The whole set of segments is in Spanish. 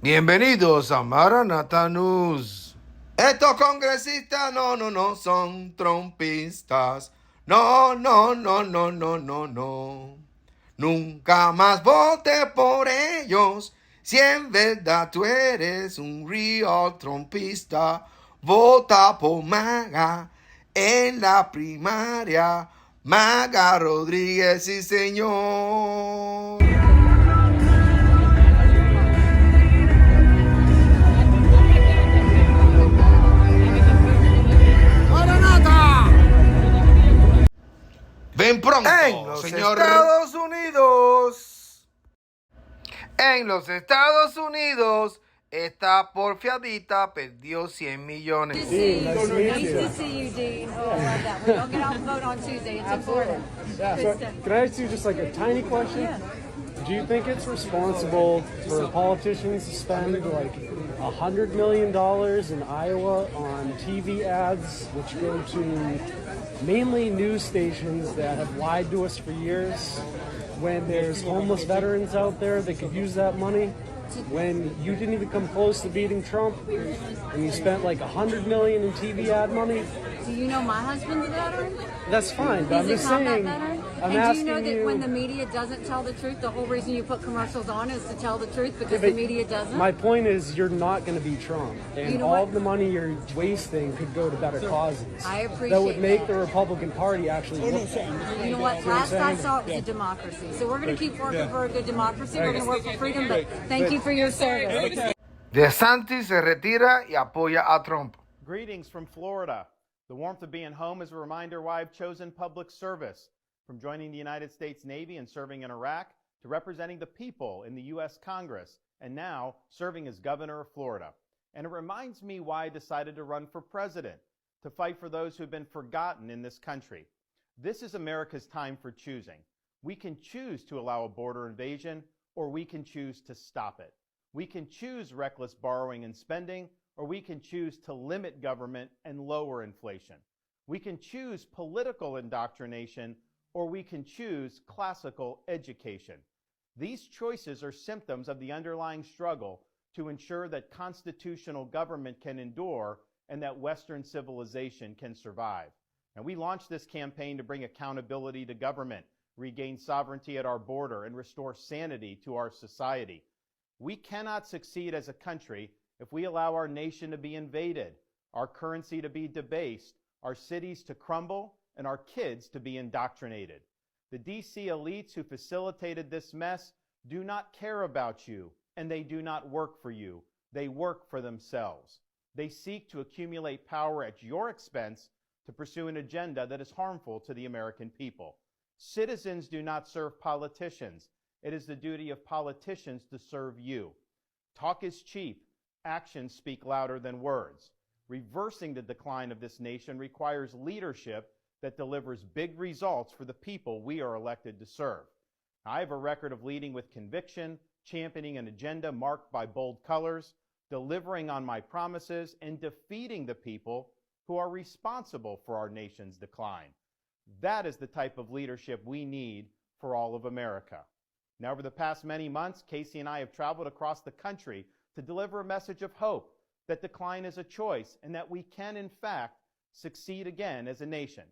Bienvenidos a Maranatha News. Estos congresistas no son trompistas. No. Nunca más vote por ellos. Si en verdad tú eres un real trompista, vota por Maga en la primaria. Maga Rodríguez, sí señor. Ven pronto, En los Estados Unidos. En los Estados Unidos, esta porfiadita perdió 100 millones. Nice to see you, Dean. Oh, I love that. We don't get out and vote on Tuesday. It's important. Yeah, Good so stuff. can I ask you just like a tiny question? Yeah. Do you think it's responsible for politicians to spend like $100 million in Iowa on TV ads, which go to mainly news stations that have lied to us for years, when there's homeless veterans out there that could use that money? When you didn't even come close to beating Trump, and you spent like $100 million in TV ad money? Do you know my husband's a veteran? That's fine, but I'm He's just a combat saying. veteran. I'm And do you asking know that you. when the media doesn't tell the truth, the whole reason you put commercials on is to tell the truth because Yeah, the but media doesn't? My point is, you're not going to be Trump, and You know all what? of the money you're wasting could go to better causes. I appreciate that would make that. the Republican Party actually look better. You know what? See what I'm Last I saying? saw, it was a democracy. So we're going to keep working for a good democracy. We're going to work for freedom. But thank you for your service. DeSantis se retira y apoya a Trump. Greetings from Florida. The warmth of being home is a reminder why I've chosen public service. From joining the United States Navy and serving in Iraq, to representing the people in the U.S. Congress, and now serving as governor of Florida. And it reminds me why I decided to run for president, to fight for those who have been forgotten in this country. This is America's time for choosing. We can choose to allow a border invasion, or we can choose to stop it. We can choose reckless borrowing and spending, or we can choose to limit government and lower inflation. We can choose political indoctrination, or we can choose classical education. These choices are symptoms of the underlying struggle to ensure that constitutional government can endure and that Western civilization can survive. And we launched this campaign to bring accountability to government, regain sovereignty at our border, and restore sanity to our society. We cannot succeed as a country if we allow our nation to be invaded, our currency to be debased, our cities to crumble, and our kids to be indoctrinated. The DC elites who facilitated this mess do not care about you, and they do not work for you. They work for themselves. They seek to accumulate power at your expense to pursue an agenda that is harmful to the American people. Citizens do not serve politicians. It is the duty of politicians to serve you. Talk is cheap. Actions speak louder than words. Reversing the decline of this nation requires leadership that delivers big results for the people we are elected to serve. I have a record of leading with conviction, championing an agenda marked by bold colors, delivering on my promises, and defeating the people who are responsible for our nation's decline. That is the type of leadership we need for all of America. Now, over the past many months, Casey and I have traveled across the country to deliver a message of hope that decline is a choice and that we can, in fact, succeed again as a nation.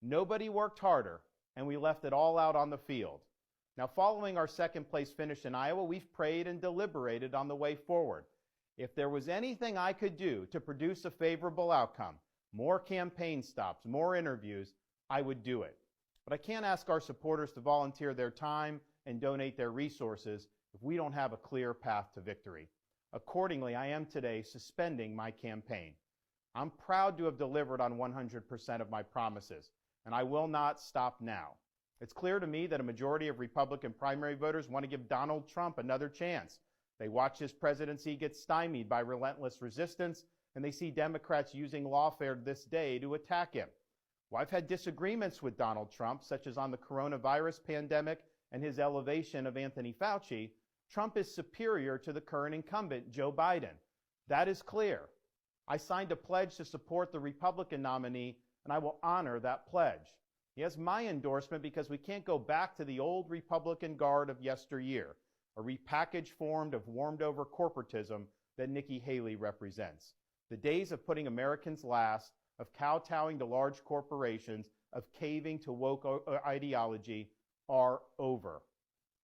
Nobody worked harder, and we left it all out on the field. Now, following our second place finish in Iowa, we've prayed and deliberated on the way forward. If there was anything I could do to produce a favorable outcome, more campaign stops, more interviews, I would do it. But I can't ask our supporters to volunteer their time and donate their resources if we don't have a clear path to victory. Accordingly, I am today suspending my campaign. I'm proud to have delivered on 100% of my promises, and I will not stop now. It's clear to me that a majority of Republican primary voters want to give Donald Trump another chance. They watch his presidency get stymied by relentless resistance, and they see Democrats using lawfare this day to attack him. Well, I've had disagreements with Donald Trump, such as on the coronavirus pandemic and his elevation of Anthony Fauci. Trump is superior to the current incumbent, Joe Biden. That is clear. I signed a pledge to support the Republican nominee, and I will honor that pledge. He has my endorsement because we can't go back to the old Republican guard of yesteryear. a repackaged form of warmed-over corporatism that Nikki Haley represents. The days of putting Americans last, of kowtowing to large corporations, of caving to woke ideology are over.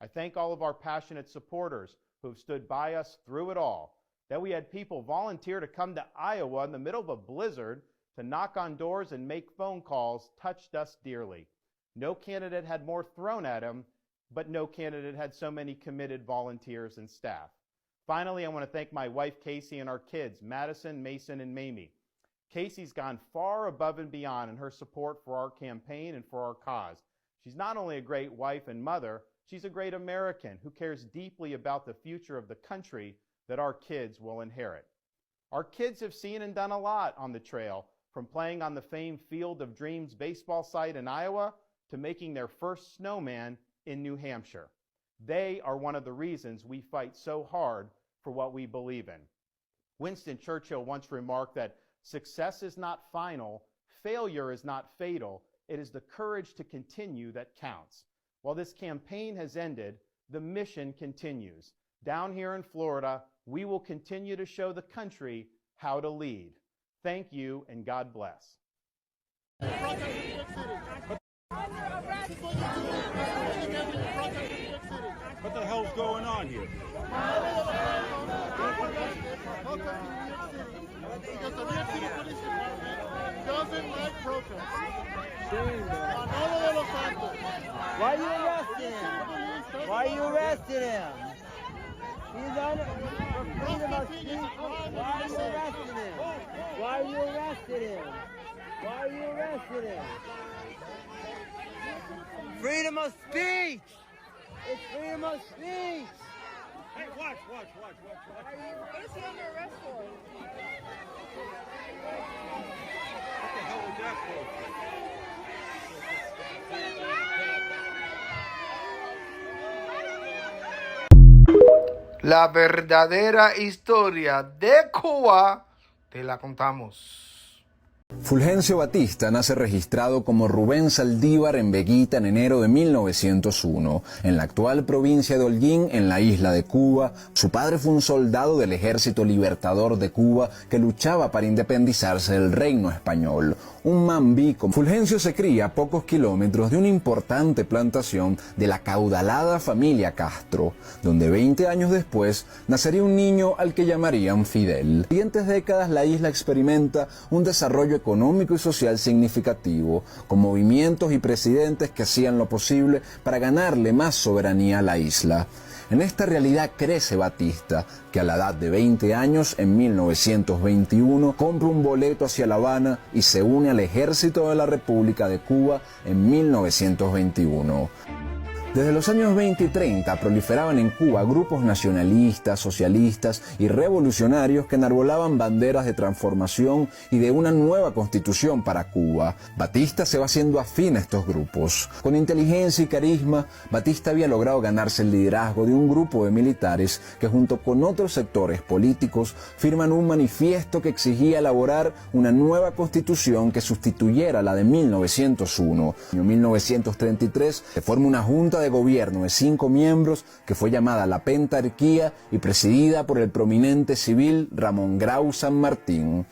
I thank all of our passionate supporters who have stood by us through it all. That we had people volunteer to come to Iowa in the middle of a blizzard to knock on doors and make phone calls touched us dearly. No candidate had more thrown at him, but no candidate had so many committed volunteers and staff. Finally, I want to thank my wife, Casey, and our kids, Madison, Mason, and Mamie. Casey's gone far above and beyond in her support for our campaign and for our cause. She's not only a great wife and mother, she's a great American who cares deeply about the future of the country that our kids will inherit. Our kids have seen and done a lot on the trail, from playing on the famed Field of Dreams baseball site in Iowa to making their first snowman in New Hampshire. They are one of the reasons we fight so hard for what we believe in. Winston Churchill once remarked that success is not final, failure is not fatal, it is the courage to continue that counts. While this campaign has ended, the mission continues. Down here in Florida, we will continue to show the country how to lead. Thank you, and God bless. What the hell's going on here? Because the New York City Police Department doesn't like protests. On all of those factors. Why are you arresting him? Why are you arresting him? He's on freedom of speech. Why are you arresting him? Why are you arresting him? Why are you arresting him? Freedom of speech! It's freedom of speech! Hey, watch. What is he under arrest for? What the hell was that for? La verdadera historia de Cuba te la contamos. Fulgencio Batista nace registrado como Rubén Saldívar en Veguita en enero de 1901, en la actual provincia de Holguín, en la isla de Cuba. Su padre fue un soldado del Ejército Libertador de Cuba que luchaba para independizarse del reino español. Un mambico. Fulgencio se cría a pocos kilómetros de una importante plantación de la caudalada familia Castro, donde 20 años después nacería un niño al que llamarían Fidel. En las siguientes décadas la isla experimenta un desarrollo económico y social significativo, con movimientos y presidentes que hacían lo posible para ganarle más soberanía a la isla. En esta realidad crece Batista, que a la edad de 20 años, en 1921, compra un boleto hacia La Habana y se une al ejército de la República de Cuba en 1921. Desde los años 20 y 30 proliferaban en Cuba grupos nacionalistas, socialistas y revolucionarios que enarbolaban banderas de transformación y de una nueva constitución para Cuba. Batista se va haciendo afín a estos grupos. Con inteligencia y carisma, Batista había logrado ganarse el liderazgo de un grupo de militares que junto con otros sectores políticos firman un manifiesto que exigía elaborar una nueva constitución que sustituyera la de 1901. En 1933 se forma una junta de gobierno de 5 miembros que fue llamada la Pentarquía y presidida por el prominente civil Ramón Grau San Martín.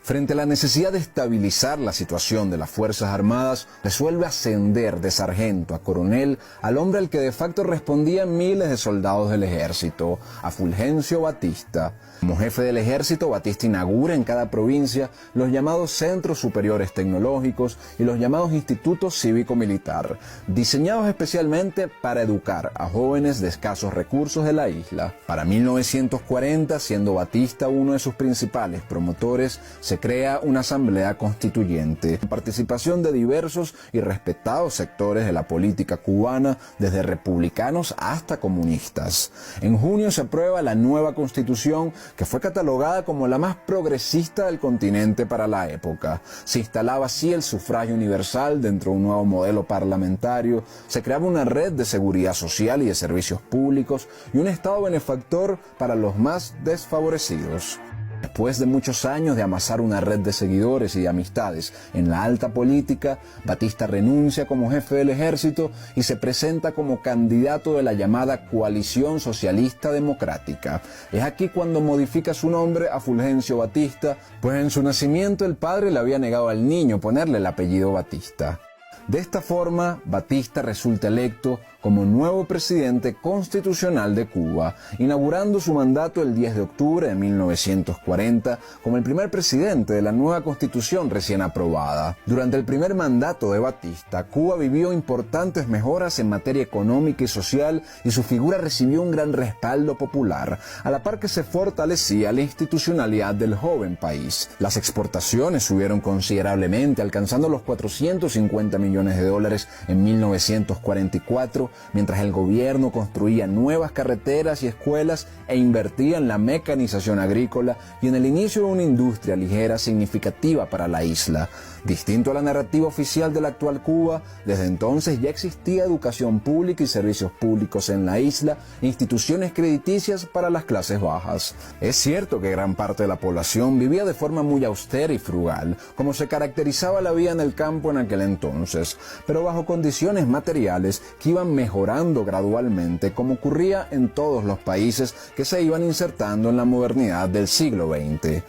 Frente a la necesidad de estabilizar la situación de las Fuerzas Armadas, resuelve ascender de sargento a coronel al hombre al que de facto respondían miles de soldados del ejército, a Fulgencio Batista. Como jefe del ejército, Batista inaugura en cada provincia los llamados Centros Superiores Tecnológicos y los llamados Institutos Cívico-Militar, diseñados especialmente para educar a jóvenes de escasos recursos de la isla. Para 1940, siendo Batista uno de sus principales promotores, se crea una asamblea constituyente, con participación de diversos y respetados sectores de la política cubana, desde republicanos hasta comunistas. En junio se aprueba la nueva constitución, que fue catalogada como la más progresista del continente para la época. Se instalaba así el sufragio universal dentro de un nuevo modelo parlamentario, se creaba una red de seguridad social y de servicios públicos y un Estado benefactor para los más desfavorecidos. Después de muchos años de amasar una red de seguidores y de amistades en la alta política, Batista renuncia como jefe del ejército y se presenta como candidato de la llamada Coalición Socialista Democrática. Es aquí cuando modifica su nombre a Fulgencio Batista, pues en su nacimiento el padre le había negado al niño ponerle el apellido Batista. De esta forma, Batista resulta electo como nuevo presidente constitucional de Cuba, inaugurando su mandato el 10 de octubre de 1940 como el primer presidente de la nueva constitución recién aprobada. Durante el primer mandato de Batista, Cuba vivió importantes mejoras en materia económica y social y su figura recibió un gran respaldo popular, a la par que se fortalecía la institucionalidad del joven país. Las exportaciones subieron considerablemente, alcanzando los 450 millones de dólares en 1944, mientras el gobierno construía nuevas carreteras y escuelas e invertía en la mecanización agrícola y en el inicio de una industria ligera significativa para la isla. Distinto a la narrativa oficial de la actual Cuba, desde entonces ya existía educación pública y servicios públicos en la isla, instituciones crediticias para las clases bajas. Es cierto que gran parte de la población vivía de forma muy austera y frugal, como se caracterizaba la vida en el campo en aquel entonces, pero bajo condiciones materiales que iban mejorando gradualmente, como ocurría en todos los países que se iban insertando en la modernidad del siglo XX.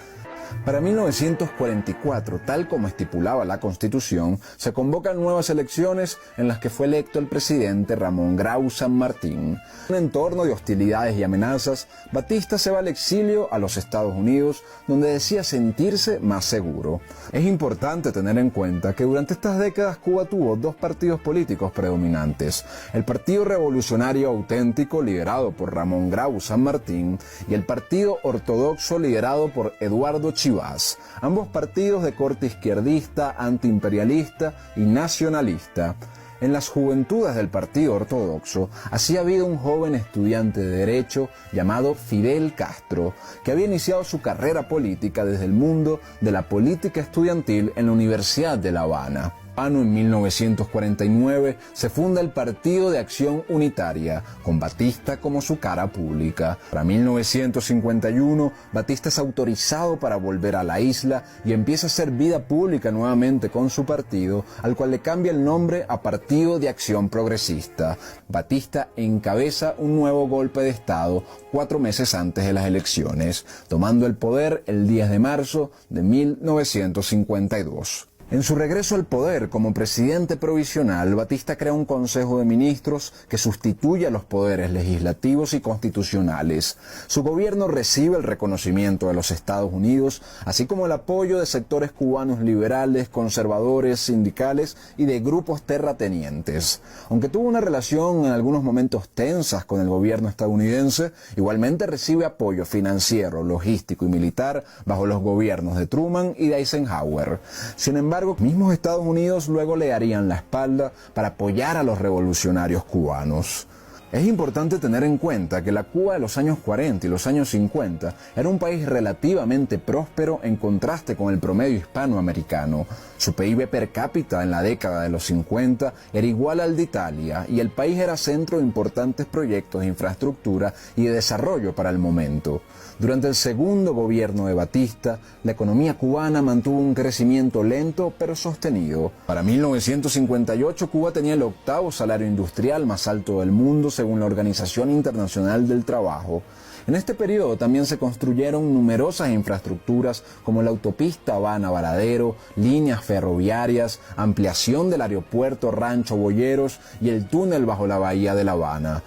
Para 1944, tal como estipulaba la Constitución, se convocan nuevas elecciones en las que fue electo el presidente Ramón Grau San Martín. En un entorno de hostilidades y amenazas, Batista se va al exilio a los Estados Unidos, donde decía sentirse más seguro. Es importante tener en cuenta que durante estas décadas Cuba tuvo dos partidos políticos predominantes: el Partido Revolucionario Auténtico, liderado por Ramón Grau San Martín, y el Partido Ortodoxo, liderado por Eduardo Chivas, ambos partidos de corte izquierdista, antiimperialista y nacionalista. En las juventudes del Partido Ortodoxo hacía vida un joven estudiante de Derecho llamado Fidel Castro, que había iniciado su carrera política desde el mundo de la política estudiantil en la Universidad de La Habana. En 1949 se funda el Partido de Acción Unitaria, con Batista como su cara pública. Para 1951, Batista es autorizado para volver a la isla y empieza a hacer vida pública nuevamente con su partido, al cual le cambia el nombre a Partido de Acción Progresista. Batista encabeza un nuevo golpe de Estado 4 meses antes de las elecciones, tomando el poder el 10 de marzo de 1952. En su regreso al poder como presidente provisional, Batista crea un Consejo de Ministros que sustituye a los poderes legislativos y constitucionales. Su gobierno recibe el reconocimiento de los Estados Unidos, así como el apoyo de sectores cubanos liberales, conservadores, sindicales y de grupos terratenientes. Aunque tuvo una relación en algunos momentos tensas con el gobierno estadounidense, igualmente recibe apoyo financiero, logístico y militar bajo los gobiernos de Truman y de Eisenhower. Sin embargo, mismos Estados Unidos luego le darían la espalda para apoyar a los revolucionarios cubanos. Es importante tener en cuenta que la Cuba de los años 40 y los años 50 era un país relativamente próspero en contraste con el promedio hispanoamericano. Su PIB per cápita en la década de los 50 era igual al de Italia y el país era centro de importantes proyectos de infraestructura y de desarrollo para el momento. Durante el segundo gobierno de Batista, la economía cubana mantuvo un crecimiento lento pero sostenido. Para 1958, Cuba tenía el 8º salario industrial más alto del mundo según la Organización Internacional del Trabajo. En este periodo también se construyeron numerosas infraestructuras como la autopista Habana-Varadero, líneas ferroviarias, ampliación del aeropuerto Rancho Boyeros y el túnel bajo la bahía de La Habana.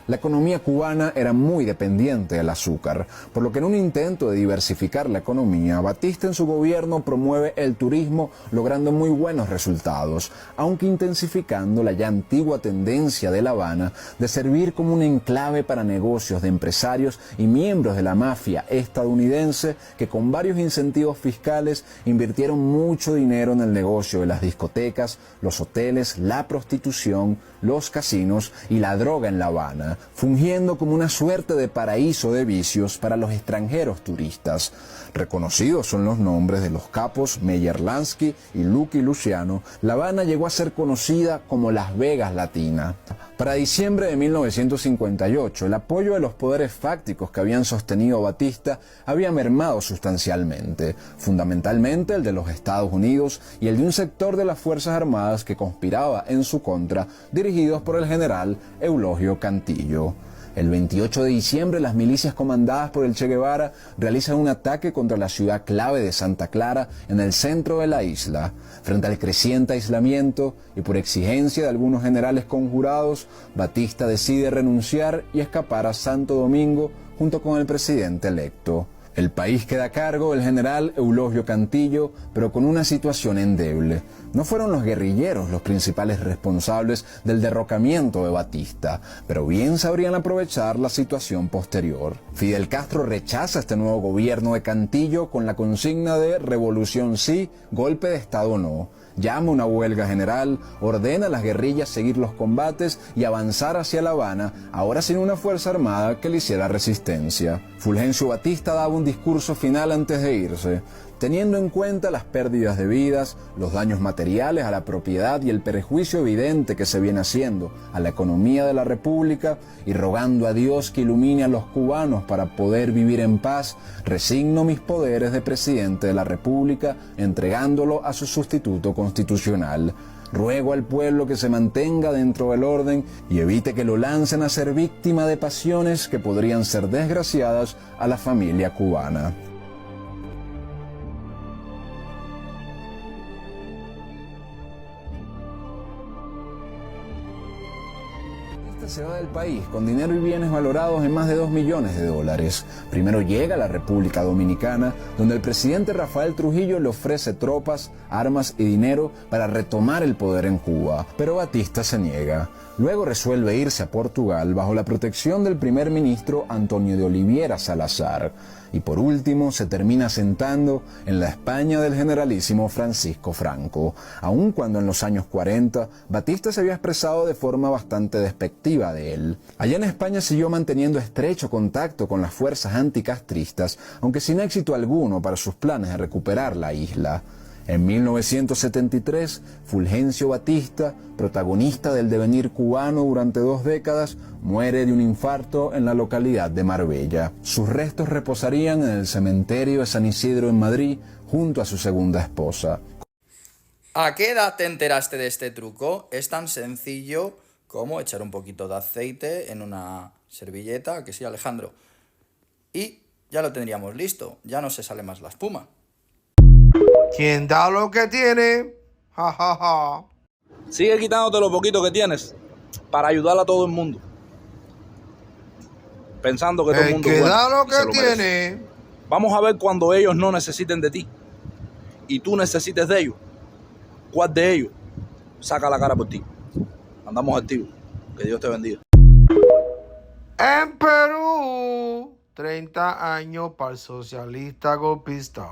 La economía cubana era muy dependiente del azúcar, por lo que en un intento de diversificar la economía, Batista en su gobierno promueve el turismo logrando muy buenos resultados, aunque intensificando la ya antigua tendencia de La Habana de servir como un enclave para negocios de empresarios y miembros de la mafia estadounidense que con varios incentivos fiscales invirtieron mucho dinero en el negocio de las discotecas, los hoteles, la prostitución, los casinos y la droga en La Habana. fungiendo como una suerte de paraíso de vicios para los extranjeros turistas. Reconocidos son los nombres de los capos Meyer Lansky y Lucky Luciano. La Habana llegó a ser conocida como Las Vegas Latina. Para diciembre de 1958, el apoyo de los poderes fácticos que habían sostenido a Batista había mermado sustancialmente, fundamentalmente el de los Estados Unidos y el de un sector de las Fuerzas Armadas que conspiraba en su contra, dirigidos por el general Eulogio Cantillo. El 28 de diciembre, las milicias comandadas por el Che Guevara realizan un ataque contra la ciudad clave de Santa Clara en el centro de la isla. Frente al creciente aislamiento y por exigencia de algunos generales conjurados, Batista decide renunciar y escapar a Santo Domingo junto con el presidente electo. El país queda a cargo del general Eulogio Cantillo, pero con una situación endeble. No fueron los guerrilleros los principales responsables del derrocamiento de Batista, pero bien sabrían aprovechar la situación posterior. Fidel Castro rechaza este nuevo gobierno de Cantillo con la consigna de revolución sí, golpe de Estado no. Llama una huelga general, ordena a las guerrillas seguir los combates y avanzar hacia La Habana, ahora sin una fuerza armada que le hiciera resistencia. Fulgencio Batista daba un discurso final antes de irse. Teniendo en cuenta las pérdidas de vidas, los daños materiales a la propiedad y el perjuicio evidente que se viene haciendo a la economía de la República, y rogando a Dios que ilumine a los cubanos para poder vivir en paz, resigno mis poderes de presidente de la República, entregándolo a su sustituto constitucional. Ruego al pueblo que se mantenga dentro del orden y evite que lo lancen a ser víctima de pasiones que podrían ser desgraciadas a la familia cubana. Se va del país con dinero y bienes valorados en más de $2 millones. Primero llega a la República Dominicana, donde el presidente Rafael Trujillo le ofrece tropas, armas y dinero para retomar el poder en Cuba, pero Batista se niega. Luego resuelve irse a Portugal bajo la protección del primer ministro Antonio de Oliveira Salazar. Y por último se termina sentando en la España del generalísimo Francisco Franco, aun cuando en los años 40 Batista se había expresado de forma bastante despectiva de él. Allá en España siguió manteniendo estrecho contacto con las fuerzas anticastristas, aunque sin éxito alguno para sus planes de recuperar la isla. En 1973, Fulgencio Batista, protagonista del devenir cubano durante 2 décadas, muere de un infarto en la localidad de Marbella. Sus restos reposarían en el cementerio de San Isidro en Madrid, junto a su segunda esposa. ¿A qué edad te enteraste de este truco? Es tan sencillo como echar un poquito de aceite en una servilleta, que sí, Alejandro, y ya lo tendríamos listo, ya no se sale más la espuma. ¿Quién da lo que tiene? Ja, ja, ja. Sigue quitándote lo poquito que tienes para ayudar a todo el mundo. Pensando que todo el mundo que es bueno da lo y que se lo merece. tiene. Vamos a ver cuando ellos no necesiten de ti y tú necesites de ellos. ¿Cuál de ellos saca la cara por ti? Andamos activos. Que Dios te bendiga. En Perú, 30 años para el socialista golpista.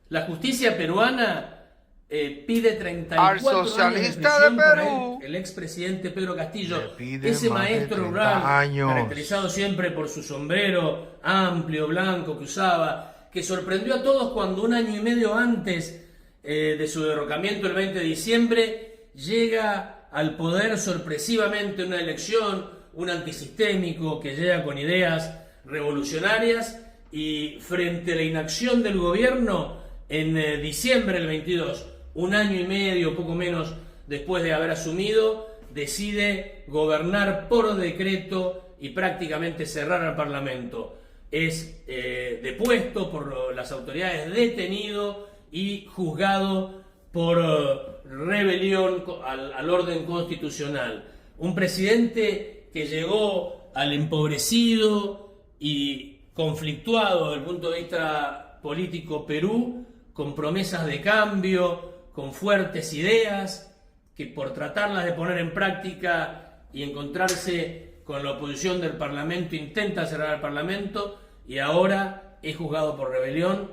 La justicia peruana pide 34 al socialista años de prisión de Perú, para el expresidente Pedro Castillo, pide ese más de maestro 30 rural, años. caracterizado siempre por su sombrero amplio, blanco que usaba, que sorprendió a todos cuando 1 año y medio antes de su derrocamiento, el 20 de diciembre, llega al poder sorpresivamente en una elección, un antisistémico que llega con ideas revolucionarias, y frente a la inacción del gobierno, en diciembre del 22, 1 año y medio, poco menos después de haber asumido, decide gobernar por decreto y prácticamente cerrar al Parlamento. Es depuesto por las autoridades, detenido y juzgado por rebelión al orden constitucional. Un presidente que llegó al empobrecido y conflictuado desde el punto de vista político Perú, con promesas de cambio, con fuertes ideas, que por tratarlas de poner en práctica y encontrarse con la oposición del Parlamento intenta cerrar el Parlamento, y ahora es juzgado por rebelión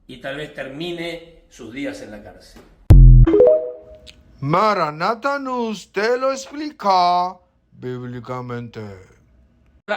y tal vez termine sus días en la cárcel. Maranatha News te lo explica bíblicamente.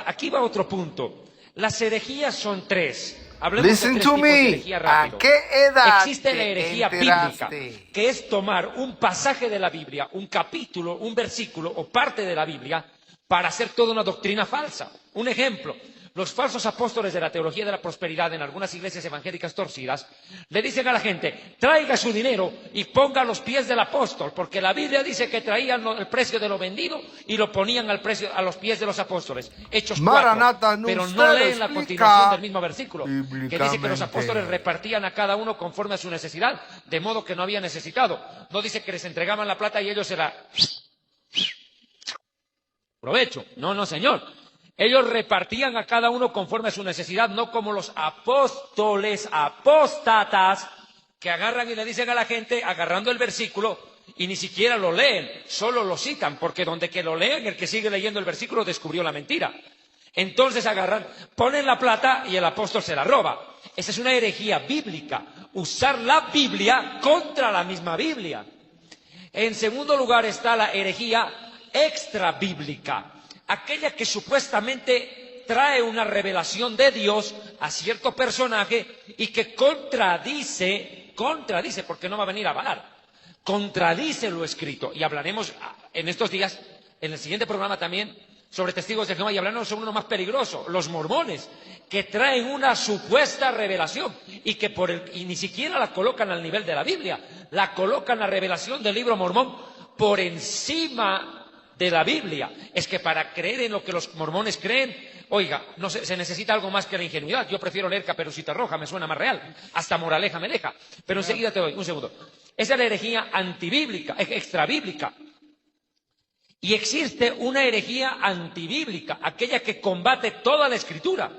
Aquí va otro punto. Las herejías son tres. Hablemos Listen de tres to tipos de me. herejía ¿A rápido. qué edad Existe la te herejía enteraste? bíblica, que es tomar un pasaje de la Biblia, un capítulo, un versículo o parte de la Biblia para hacer toda una doctrina falsa. Un ejemplo, los falsos apóstoles de la teología de la prosperidad en algunas iglesias evangélicas torcidas le dicen a la gente, traiga su dinero y ponga a los pies del apóstol, porque la Biblia dice que traían el precio de lo vendido y lo ponían a los pies de los apóstoles. Hechos 4, Maranata, pero usted no lo leen la explica continuación del mismo versículo, que dice que los bíblicamente. apóstoles repartían a cada uno conforme a su necesidad, de modo que no había necesitado. No dice que les entregaban la plata y ellos se la... provecho. No, no, señor. Ellos repartían a cada uno conforme a su necesidad, no como los apóstoles apóstatas que agarran y le dicen a la gente, agarrando el versículo, y ni siquiera lo leen, solo lo citan, porque donde que lo lean, el que sigue leyendo el versículo descubrió la mentira. Entonces agarran, ponen la plata y el apóstol se la roba. Esa es una herejía bíblica, usar la Biblia contra la misma Biblia. En segundo lugar está la herejía extra bíblica, aquella que supuestamente trae una revelación de Dios a cierto personaje y que contradice, porque no va a venir a avalar, contradice lo escrito. Y hablaremos en estos días, en el siguiente programa también, sobre testigos de Jehová, y hablaremos sobre uno más peligroso, los mormones, que traen una supuesta revelación y que y ni siquiera la colocan al nivel de la Biblia, la colocan la revelación del libro mormón por encima de la Biblia. Es que para creer en lo que los mormones creen, oiga, no se necesita algo más que la ingenuidad. Yo prefiero leer Caperucita Roja, me suena más real, hasta moraleja me deja. Pero enseguida te doy, un segundo. Esa es la herejía antibíblica, extrabíblica. Y existe una herejía antibíblica, aquella que combate toda la escritura.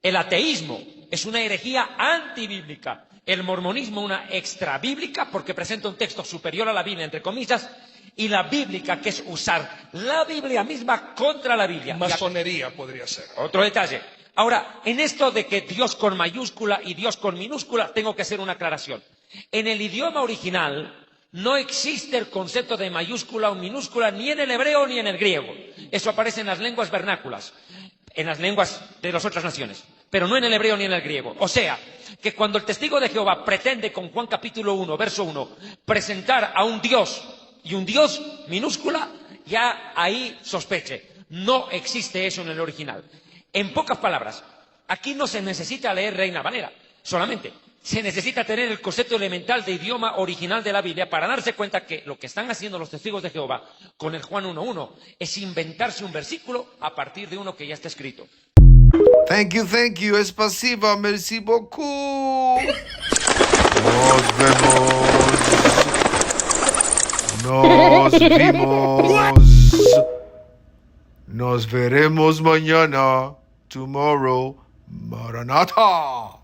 El ateísmo es una herejía antibíblica. El mormonismo una extrabíblica, porque presenta un texto superior a la Biblia, entre comillas, y la bíblica, que es usar la Biblia misma contra la Biblia. Masonería podría ser. Otro detalle. Ahora, en esto de que Dios con mayúscula y Dios con minúscula, tengo que hacer una aclaración. En el idioma original no existe el concepto de mayúscula o minúscula ni en el hebreo ni en el griego. Eso aparece en las lenguas vernáculas, en las lenguas de las otras naciones, pero no en el hebreo ni en el griego. O sea, que cuando el testigo de Jehová pretende con Juan capítulo 1, verso 1, presentar a un Dios y un Dios minúscula, ya ahí sospeche. No existe eso en el original. En pocas palabras, aquí no se necesita leer Reina Valera, solamente se necesita tener el concepto elemental de idioma original de la Biblia para darse cuenta que lo que están haciendo los testigos de Jehová con el Juan 1.1 es inventarse un versículo a partir de uno que ya está escrito. Thank you, es pasiva, merci beaucoup. Nos vimos. Nos veremos mañana. Tomorrow. Maranatha.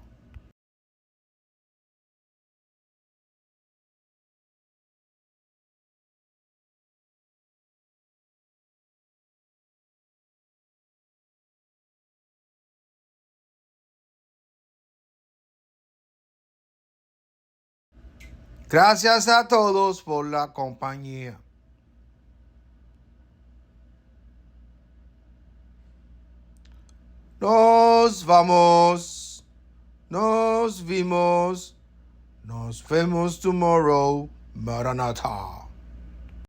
Gracias a todos por la compañía. Nos vamos. Nos vimos. Nos vemos tomorrow. Maranatha.